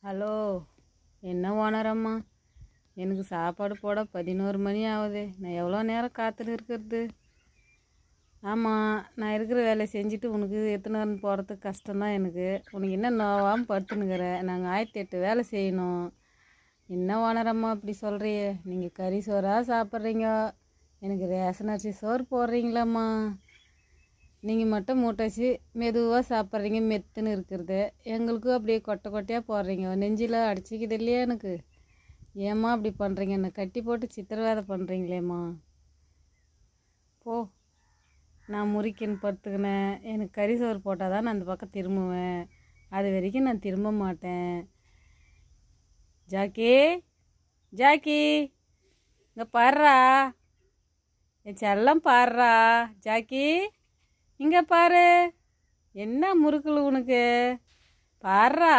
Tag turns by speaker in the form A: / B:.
A: Hello, என்ன ஓனரம்மா? எனக்கு சாப்பாடு போட 11 மணி ஆகுது. நான் எவ்வளோ நேரம் காத்துட்டு இருக்கிறது? ஆமாம், நான் இருக்கிற வேலையை செஞ்சுட்டு உனக்கு எத்தனை நேரம் போகிறதுக்கு கஷ்டம்தான் எனக்கு. உனக்கு என்ன நோவாமல் படுத்துனுக்கிற? நாங்கள் 1008 வேலை செய்யணும். என்ன ஓனரம்மா அப்படி சொல்கிறிய? நீங்கள் கறி சோறாக சாப்பிட்றீங்க, எனக்கு ரேஷன் அரிசி சோறு போடுறீங்களாம்மா? நீங்கள் மட்டும் மூட்டை வச்சு மெதுவாக சாப்பிட்றீங்க, மெத்துன்னு இருக்கிறது. எங்களுக்கும் அப்படியே கொட்டை கொட்டையாக போடுறீங்க. நெஞ்சில் அடிச்சிக்கிது இல்லையா எனக்கு? ஏம்மா அப்படி பண்ணுறீங்க? என்னை கட்டி போட்டு சித்திரவேதை பண்ணுறீங்களேம்மா. போ, நான் முறிக்கின்னு படுத்துக்கினேன். எனக்கு கறி சோறு போட்டால் தான் நான் அந்த பக்கம் திரும்புவேன். அது வரைக்கும் நான் திரும்ப மாட்டேன். ஜாக்கி, ஜாக்கி, இங்கே பாடுறா, என் செல்லம் பாடுறா. ஜாக்கி, இங்கே பாரு, என்ன முறுக்கல் உனக்கு? பாடுறா.